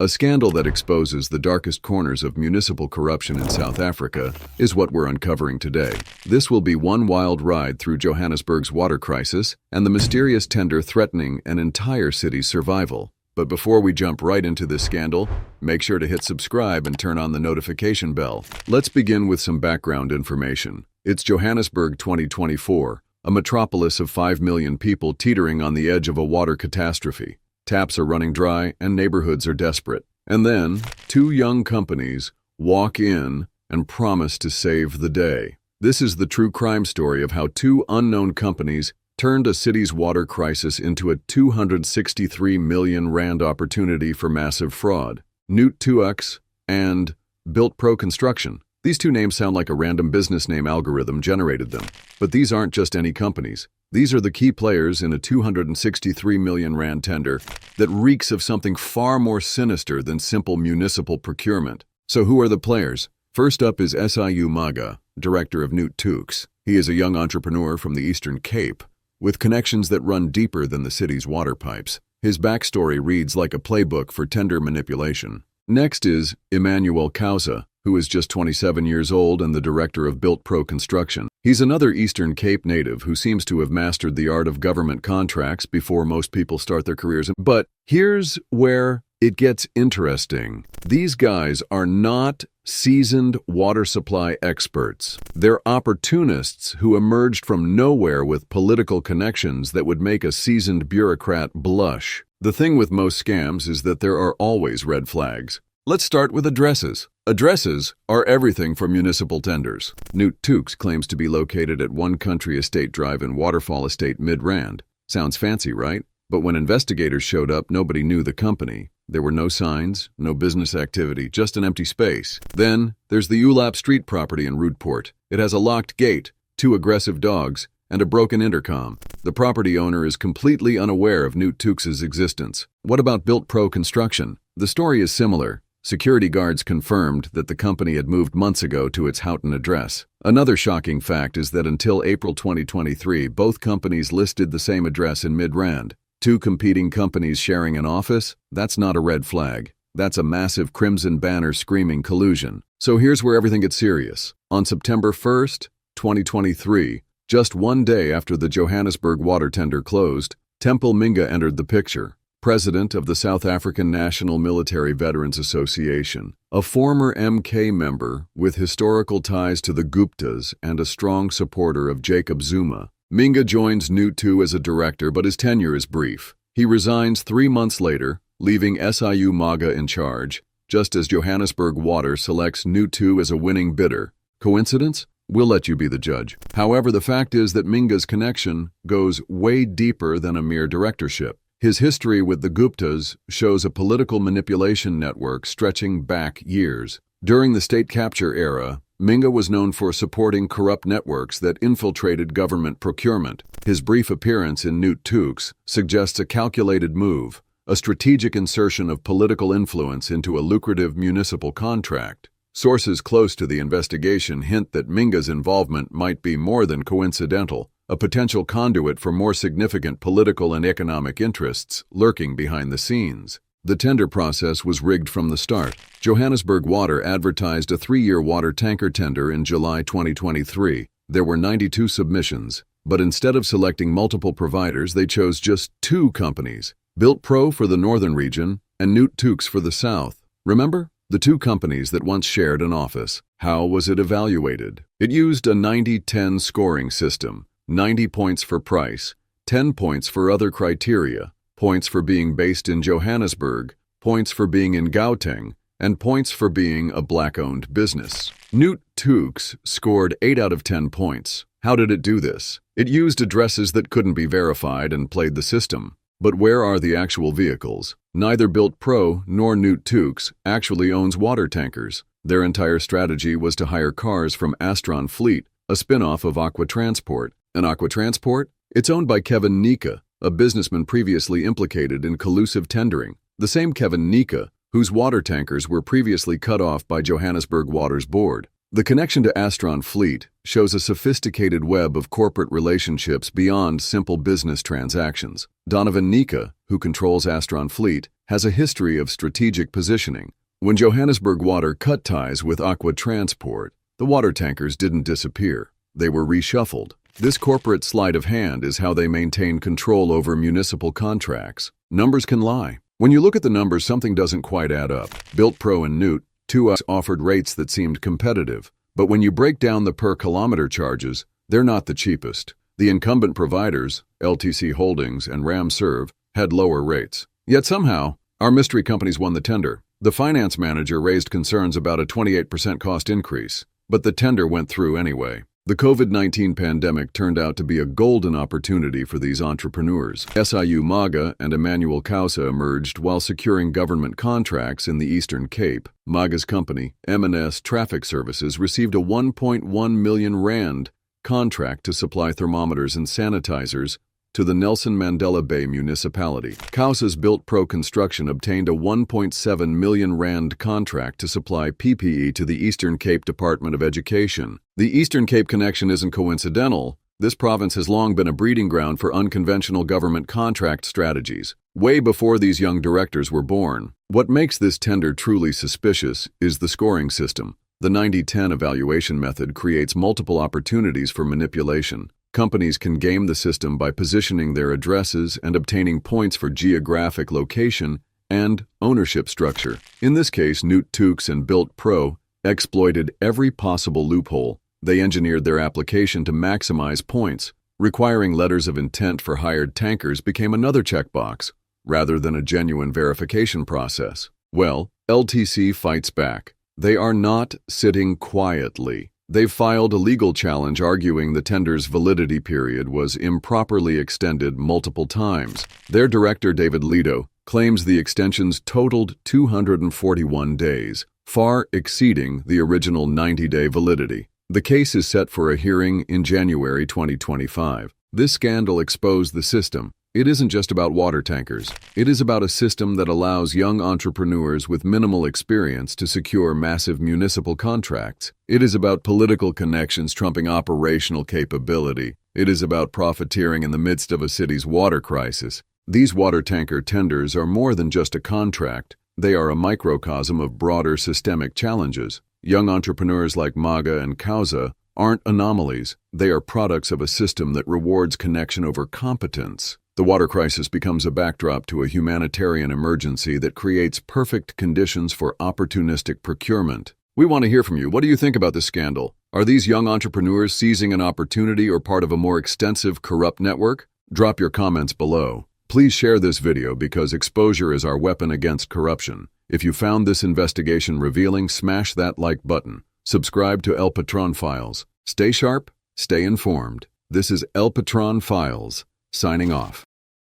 A scandal that exposes the darkest corners of municipal corruption in South Africa is what we're uncovering today. This will be one wild ride through Johannesburg's water crisis and the mysterious tender threatening an entire city's survival. But before we jump right into this scandal, make sure to hit subscribe and turn on the notification bell. Let's begin with some background information. It's Johannesburg 2024, a metropolis of 5 million people teetering on the edge of a water catastrophe. Taps are running dry and neighborhoods are desperate. And then, two young companies walk in and promise to save the day. This is the true crime story of how two unknown companies turned a city's water crisis into a 263 million rand opportunity for massive fraud. Notorious and Built Pro Construction. These two names sound like a random business name algorithm generated them. But these aren't just any companies. These are the key players in a 263 million rand tender that reeks of something far more sinister than simple municipal procurement. So who are the players? First up is MinGa, director of Notorious. He is a young entrepreneur from the Eastern Cape, with connections that run deeper than the city's water pipes. His backstory reads like a playbook for tender manipulation. Next is Emmanuel Kauza, who is just 27 years old and the director of Built Pro Construction. He's another Eastern Cape native who seems to have mastered the art of government contracts before most people start their careers. But here's where it gets interesting. These guys are not seasoned water supply experts. They're opportunists who emerged from nowhere with political connections that would make a seasoned bureaucrat blush. The thing with most scams is that there are always red flags. Let's start with addresses. Addresses are everything for municipal tenders. Notorious claims to be located at One Country Estate Drive in Waterfall Estate, Midrand. Sounds fancy, right? But when investigators showed up, nobody knew the company. There were no signs, no business activity, just an empty space. Then, there's the Ulap Street property in Roodeport. It has a locked gate, 2 aggressive dogs, and a broken intercom. The property owner is completely unaware of Notorious's existence. What about Built Pro Construction? The story is similar. Security guards confirmed that the company had moved months ago to its Houghton address. Another shocking fact is that until April 2023, both companies listed the same address in Midrand. 2 competing companies sharing an office? That's not a red flag. That's a massive crimson banner screaming collusion. So here's where everything gets serious. On September 1st, 2023, just one day after the Johannesburg water tender closed, MinGa entered the picture. President of the South African National Military Veterans Association, a former MK member with historical ties to the Guptas and a strong supporter of Jacob Zuma. MinGa joins Notorious as a director, but his tenure is brief. He resigns 3 months later, leaving MinGa in charge, just as Johannesburg Water selects Notorious as a winning bidder. Coincidence? We'll let you be the judge. However, the fact is that MinGa's connection goes way deeper than a mere directorship. His history with the Guptas shows a political manipulation network stretching back years. During the state capture era, MinGa was known for supporting corrupt networks that infiltrated government procurement. His brief appearance in Notorious suggests a calculated move, a strategic insertion of political influence into a lucrative municipal contract. Sources close to the investigation hint that MinGa's involvement might be more than coincidental, a potential conduit for more significant political and economic interests lurking behind the scenes. The tender process was rigged from the start. Johannesburg Water advertised a 3-year water tanker tender in July 2023. There were 92 submissions, but instead of selecting multiple providers, they chose just 2 companies, Built Pro for the northern region and Notorious for the south. Remember? The 2 companies that once shared an office. How was it evaluated? It used a 90-10 scoring system. 90 points for price, 10 points for other criteria, points for being based in Johannesburg, points for being in Gauteng, and points for being a black-owned business. Notorious scored 8 out of 10 points. How did it do this? It used addresses that couldn't be verified and played the system. But where are the actual vehicles? Neither Built Pro nor Notorious actually owns water tankers. Their entire strategy was to hire cars from Astron Fleet, a spin-off of Aqua Transport. And Aqua Transport? It's owned by Kevin Nika, a businessman previously implicated in collusive tendering. The same Kevin Nika, whose water tankers were previously cut off by Johannesburg Water's board. The connection to Astron Fleet shows a sophisticated web of corporate relationships beyond simple business transactions. Donovan Nika, who controls Astron Fleet, has a history of strategic positioning. When Johannesburg Water cut ties with Aqua Transport, the water tankers didn't disappear. They were reshuffled. This corporate sleight of hand is how they maintain control over municipal contracts. Numbers can lie. When you look at the numbers, something doesn't quite add up. BuiltPro and Newt, two offered rates that seemed competitive. But when you break down the per-kilometer charges, they're not the cheapest. The incumbent providers, LTC Holdings and RamServe, had lower rates. Yet somehow, our mystery companies won the tender. The finance manager raised concerns about a 28% cost increase, but the tender went through anyway. The COVID-19 pandemic turned out to be a golden opportunity for these entrepreneurs. SIU MAGA and Emmanuel Causa emerged while securing government contracts in the Eastern Cape. MAGA's company, M&S Traffic Services, received a 1.1 million rand contract to supply thermometers and sanitizers to the Nelson Mandela Bay municipality. Causa's BuiltPro Construction obtained a 1.7 million rand contract to supply PPE to the Eastern Cape Department of Education. The Eastern Cape connection isn't coincidental. This province has long been a breeding ground for unconventional government contract strategies, way before these young directors were born. What makes this tender truly suspicious is the scoring system. The 90-10 evaluation method creates multiple opportunities for manipulation. Companies can game the system by positioning their addresses and obtaining points for geographic location and ownership structure. In this case, Newt Tukes and BuiltPro exploited every possible loophole. They engineered their application to maximize points. Requiring letters of intent for hired tankers became another checkbox, rather than a genuine verification process. Well, LTC fights back. They are not sitting quietly. They've filed a legal challenge arguing the tender's validity period was improperly extended multiple times. Their director, David Leto, claims the extensions totaled 241 days, far exceeding the original 90-day validity. The case is set for a hearing in January 2025. This scandal exposed the system. It isn't just about water tankers. It is about a system that allows young entrepreneurs with minimal experience to secure massive municipal contracts. It is about political connections trumping operational capability. It is about profiteering in the midst of a city's water crisis. These water tanker tenders are more than just a contract. They are a microcosm of broader systemic challenges. Young entrepreneurs like MAGA and Causa aren't anomalies. They are products of a system that rewards connection over competence. The water crisis becomes a backdrop to a humanitarian emergency that creates perfect conditions for opportunistic procurement. We want to hear from you. What do you think about this scandal? Are these young entrepreneurs seizing an opportunity or part of a more extensive corrupt network? Drop your comments below. Please share this video because exposure is our weapon against corruption. If you found this investigation revealing, smash that like button. Subscribe to Patrón Files. Stay sharp, stay informed. This is Patrón Files, signing off.